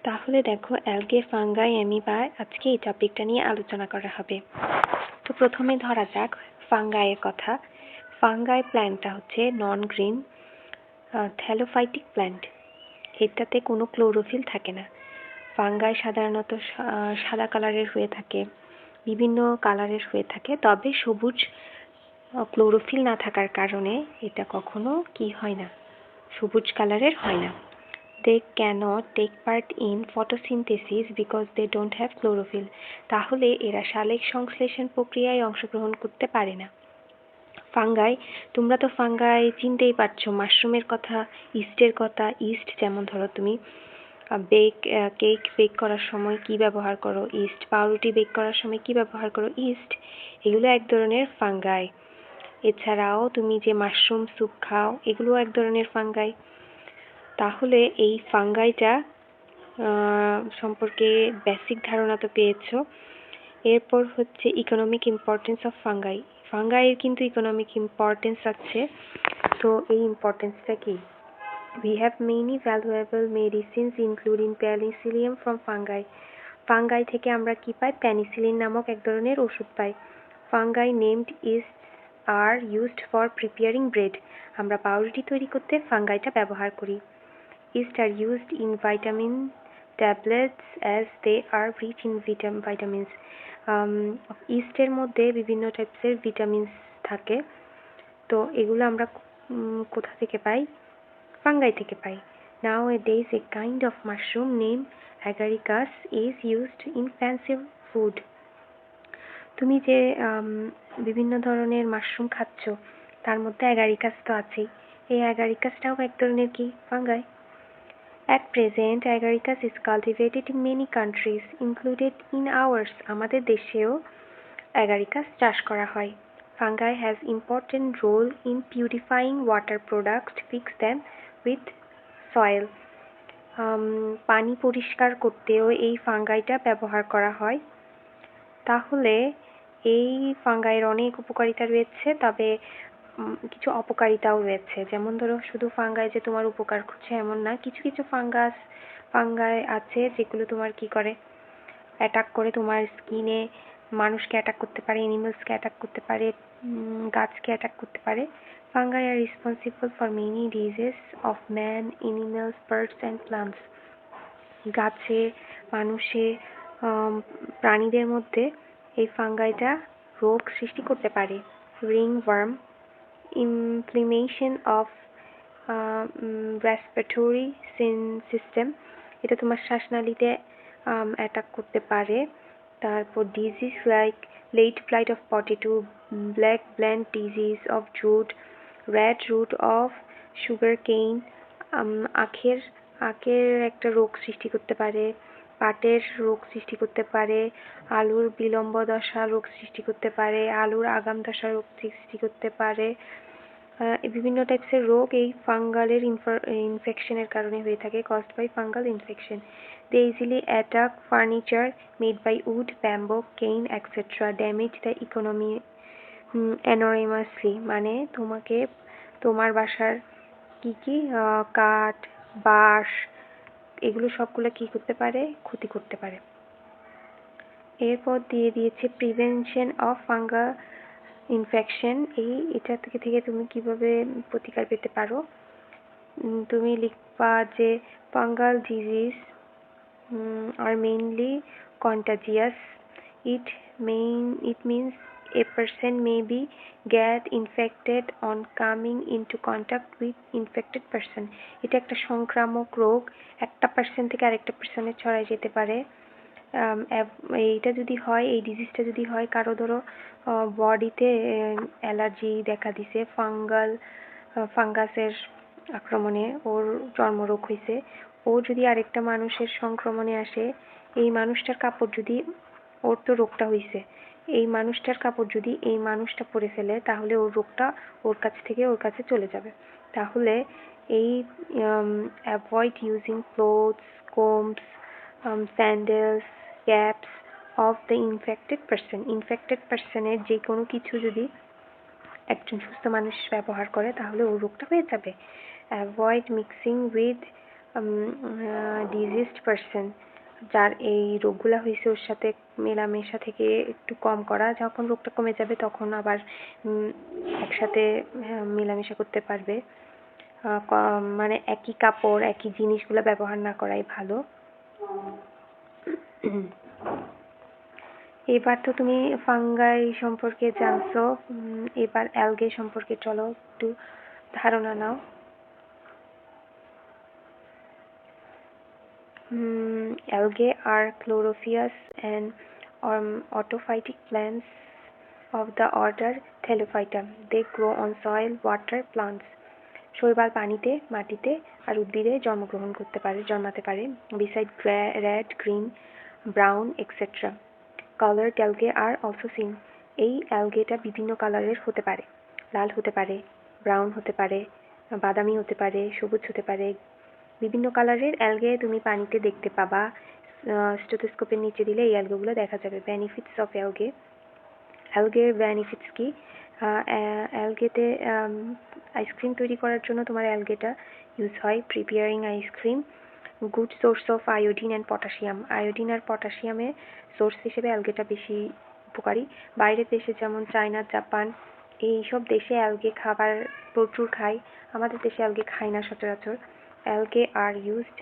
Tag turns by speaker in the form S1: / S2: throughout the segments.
S1: তাহলে দেখো অ্যালগে, fungi, amoeba আজকে এই টপিকটা নিয়ে আলোচনা করা হবে। তো প্রথমে ধরা যাক ফাঙ্গাইয়ের কথা। ফাঙ্গাই প্ল্যান্টটা হচ্ছে নন গ্রিন থ্যালোফাইটিক প্ল্যান্ট। এটাতে কোনো ক্লোরোফিল থাকে না। ফাঙ্গাই সাধারণত সাদা কালারের হয়ে থাকে, বিভিন্ন কালারের হয়ে থাকে, তবে সবুজ ক্লোরোফিল না থাকার কারণে এটা কখনো কি হয় না, সবুজ কালারের হয় না। They cannot take part in photosynthesis because they don't have chlorophyll. তাহলে এরা সালেক সংশ্লেষণ প্রক্রিয়ায় অংশগ্রহণ করতে পারে না। ফাঙ্গাই, তোমরা তো ফাঙ্গাই চিনতেই পারছো, মাশরুমের কথা, ইস্টের কথা। ইস্ট যেমন ধরো তুমি কেক বেক করার সময় কি ব্যবহার করো, ইস্ট। পাউরুটি বেক করার সময় কি ব্যবহার করো, ইস্ট। এগুলো এক ধরনের ফাঙ্গাই। এছাড়াও তুমি যে মাশরুম স্যুপ খাও, এগুলো এক ধরনের ফাঙ্গাই। তাহলে এই ফাঙ্গাইটা সম্পর্কে বেসিক ধারণা তো পেয়েছো। এরপর হচ্ছে ইকোনমিক ইম্পর্টেন্স অফ ফাঙ্গাই। ফাঙ্গাইয়ের কিন্তু ইকোনমিক ইম্পর্টেন্স আছে। তো এই ইম্পর্টেন্সটা কি? We have many valuable medicines including penicillium from fungi. Fungi থেকে আমরা কি পাই? পেনিসিলিন নামক এক ধরনের ওষুধ পাই। Fungi named yeasts are used for preparing bread. আমরা পাউরুটি তৈরি করতে ফাঙ্গাইটা ব্যবহার করি। Yeast are used in vitamin tablets as they are rich in vitamins. ইস্টের মধ্যে বিভিন্ন টাইপসের ভিটামিনস থাকে। তো এগুলো আমরা কোথা থেকে পাই? ফাঙ্গাই থেকে পাই। Nowadays a kind of mushroom named agaricus is used in fancy food. তুমি যে বিভিন্ন ধরনের মাশরুম খাচ্ছ, তার মধ্যে অ্যাগারিকাস তো আছেই। এই অ্যাগারিকাসটাও এক ধরনের কি? Fungi. At present, agaricus is cultivated in many countries, included in ours. আমাদের দেশেও agaricus চাষ করা হয়। Fungi has important role in purifying water products, fix them with soil. পানি পরিষ্কার করতেও এই ফাঙ্গাইটা ব্যবহার করা হয়। তাহলে এই ফাঙ্গাইয়ের অনেক উপকারিতা রয়েছে, তবে কিছু অপকারিতাও রয়েছে। যেমন ধরো, শুধু ফাঙ্গাই যে তোমার উপকার করছে এমন না, কিছু কিছু ফাঙ্গাই আছে যেগুলো তোমার কি করে, অ্যাটাক করে তোমার স্কিনে। মানুষকে অ্যাটাক করতে পারে, অ্যানিমালসকে অ্যাটাক করতে পারে, গাছকে অ্যাটাক করতে পারে। Fungi R responsible for many disease of man, animals, birds and plants. গাছে, মানুষে, প্রাণীদের মধ্যে এই ফাঙ্গাইটা রোগ সৃষ্টি করতে পারে। ringworm, inflammation of respiratory system, এটা তোমার শ্বাসনালীতে অ্যাটাক করতে পারে। তারপর disease like late blight of potato, black blend disease of jute, red root of sugarcane, আখের একটা রোগ সৃষ্টি করতে পারে, পাটের রোগ সৃষ্টি করতে পারে, আলুর বিলম্ব দশা রোগ সৃষ্টি করতে পারে, আলুর আগাম দশা রোগ সৃষ্টি করতে পারে। বিভিন্ন টাইপসের রোগ এই ফাঙ্গালের ইনফেকশনের কারণে হয়ে থাকে, caused by fungal infection. They easily attack furniture made by wood, bamboo, cane, etc. Damage the economy enormously. মানে তোমাকে তোমার বাসার কি কাঠ, বাঁশ, এগুলো সবগুলো কি করতে পারে? ক্ষতি করতে পারে। এরপর দিয়ে দিয়েছে প্রিভেনশন অফ ফাঙ্গাল ইনফেকশন। এটা থেকে তুমি কিভাবে প্রতিকার পেতে পারো? তুমি লিখবা যে fungal disease are mainly contagious. It means a person may be get infected on coming into contact with infected person. এটা একটা সংক্রামক রোগ, একটা পার্সন থেকে আরেকটা পার্সনে ছড়ায় যেতে পারে। এইটা যদি হয়, এই ডিজিজটা যদি হয় কারো, ধরো বডিতে অ্যালার্জি দেখা দিছে, ফাঙ্গাসের আক্রমণে ওর চর্মরোগ হয়েছে, ও যদি আরেকটা মানুষের সংক্রমণে আসে, এই মানুষটার কাপড় যদি, ওর তো রোগটা হয়েছে, এই মানুষটার কাপড় যদি এই মানুষটা পরে ফেলে, তাহলে ওর রোগটা ওর কাছ থেকে ওর কাছে চলে যাবে। তাহলে এই avoid using clothes, combs, sandals, caps of the infected person. Infected পার্সনের যে কোনো কিছু যদি একজন সুস্থ মানুষ ব্যবহার করে, তাহলে ওর রোগটা হয়ে যাবে। Avoid mixing with diseased person, যার এই রোগগুলো হয়েছে ওর সাথে মেলামেশা থেকে একটু কম করা, যখন রোগটা কমে যাবে তখন আবার একসাথে মেলামেশা করতে পারবে। মানে একই কাপড় একই জিনিসগুলো ব্যবহার না করাই ভালো। এবার তো তুমি ফাঙ্গাই সম্পর্কে জানছো, এবার অ্যালগে সম্পর্কে চলো একটু ধারণা নাও। Algae are chlorophyous and autophytic plants of the order Thellophyta. They grow on soil, water, plants. শৈবাল পানিতে, মাটিতে আর উদ্ভিদে জন্মাতে পারে। Beside red, green, brown, etc. Colored algae are also seen. এই অ্যালগেটা বিভিন্ন কালারের হতে পারে, লাল হতে পারে, ব্রাউন হতে পারে, বাদামি হতে পারে, সবুজ হতে পারে। বিভিন্ন কালারের অ্যালগে তুমি পানিতে দেখতে পাবা। স্টেথোস্কোপের নিচে দিলে এই অ্যালগেগুলো দেখা যাবে। Benefits of algae. অ্যালগের বেনিফিটস কি? অ্যালগেতে আইসক্রিম তৈরি করার জন্য তোমার অ্যালগেটা ইউজ হয়। Preparing ice cream, good source of iodine and potassium. Iodine আর পটাশিয়ামের সোর্স হিসেবে অ্যালগেটা বেশি উপকারী। বাইরের দেশে যেমন চায়না, জাপান, এইসব দেশে অ্যালগে খাবার প্রচুর খায়। আমাদের দেশে অ্যালগে খায় না সচরাচর। Algae are used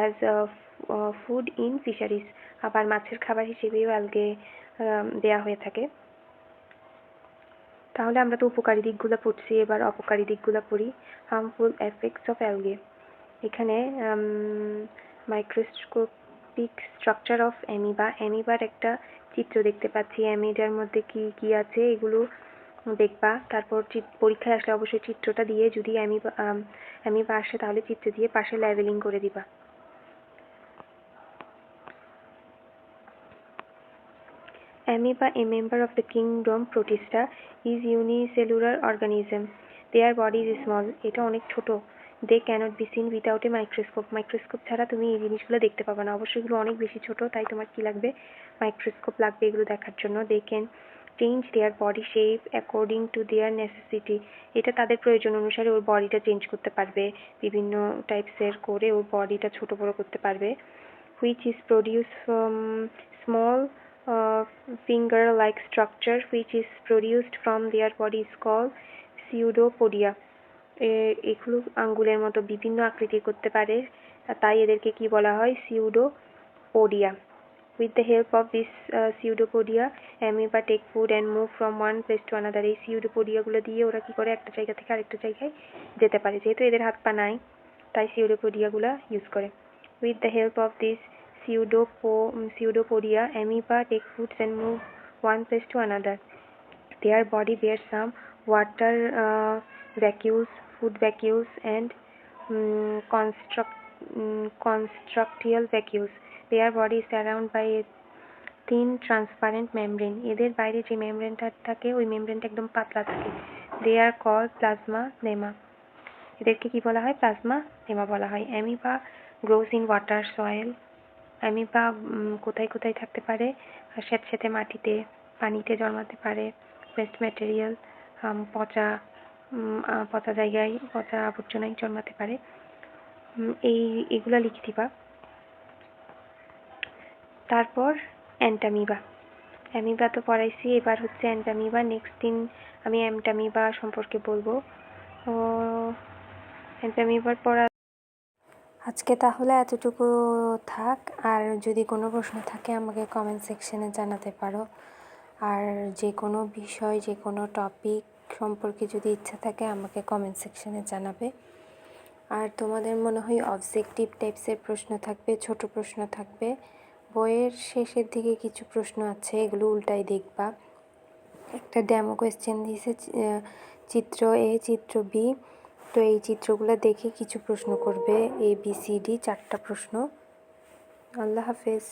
S1: as food in fisheries. আবার মাছের খাবার হিসেবেও অ্যালগে দেয়া হয়ে থাকে। তাহলে আমরা তো উপকারী দিকগুলো পড়ছি, এবার অপকারী দিকগুলো পড়ি। Harmful effects of algae. এখানে মাইক্রোস্কোপিক স্ট্রাকচার অফ অ্যামিবা। অ্যামিবার একটা চিত্র দেখতে পাচ্ছি। অ্যামিবার মধ্যে কি কি আছে এগুলো দেখবা। তারপর পরীক্ষায় আসলে অবশ্যই চিত্রটা দিয়ে, যদি অ্যামিবা আসে তাহলে চিত্র দিয়ে পাশে লেবেলিং করে দিবা। Amoeba, a member of the kingdom Protista, is unicellular organism. Their body is small. এটা অনেক ছোট। They cannot be seen without a microscope. Microscope ছাড়া তুমি এই জিনিসগুলো দেখতে পাবে না। অবশ্যই এগুলো অনেক বেশি ছোট, তাই তোমার কি লাগবে? মাইক্রোস্কোপ লাগবে এগুলো দেখার জন্য। They can change their body shape according to their necessity. এটা তাদের প্রয়োজন অনুসারে ওর বডিটা চেঞ্জ করতে পারবে, বিভিন্ন টাইপসের করে ওর বডিটা ছোট বড় করতে পারবে। Which is produced from small finger-like structure which is produced from their body is called pseudopodia. এগুলো আঙ্গুলের মতো বিভিন্ন আকৃতি করতে পারে, তাই এদেরকে কি বলা হয়? pseudopodia. With the help of this pseudopodia, amoeba take food and move from one place to another. এই pseudopodia গুলো দিয়ে ওরা কি করে? একটা জায়গা থেকে আরেকটা জায়গায় যেতে পারে। যেহেতু এদের হাত পা নাই, তাই pseudopodia গুলো ইউজ করে। With the help of this pseudopodia, amoeba take foods and move one place to another. Their body bears some water vacuoles, food vacuoles, and constructial vacuoles. Their body is surrounded by a thin transparent membrane. এদের বাইরে যে মেমব্রেনটা থাকে ওই মেমব্রেনটা একদম পাতলা থাকে। They are called plasmalemma. এদেরকে কি বলা হয়? প্লাজমালেমা বলা হয়। Amoeba grows in water, soil. Amoeba কোথায় কোথায় থাকতে পারে? স্যাঁতসেঁতে মাটিতে, পানিতে জন্মাতে পারে। ওয়েস্ট ম্যাটেরিয়াল, পচা জায়গায়, পচা আবর্জনায় জন্মাতে পারে। এগুলা লিখে দিবা। তারপর অ্যান্টামিবা। অ্যামিবা তো পড়াইছি, এবার হচ্ছে অ্যান্টামিবা। নেক্সট দিন আমি অ্যান্টামিবা সম্পর্কে বলবো। অ্যান্টামিবার পড়া আজকে তাহলে এতটুকু থাক। আর যদি কোনো প্রশ্ন থাকে আমাকে কমেন্ট সেকশনে জানাতে পারো। আর যে কোনো বিষয়, যে কোনো টপিক সম্পর্কে যদি ইচ্ছা থাকে আমাকে কমেন্ট সেকশনে জানাবে। আর তোমাদের মনে হয় অবজেক্টিভ টাইপসের প্রশ্ন থাকবে, ছোট প্রশ্ন থাকবে। বইয়ের শেষের দিকে কিছু প্রশ্ন আছে, এগুলো উল্টাই দেখবা। একটা ডেমো কোয়েশ্চেন দিয়েছে, চিত্র এ, চিত্র বি। তো এই চিত্রগুলো দেখে কিছু প্রশ্ন করবে, ABCD 4টা প্রশ্ন। আল্লাহ হাফেজ।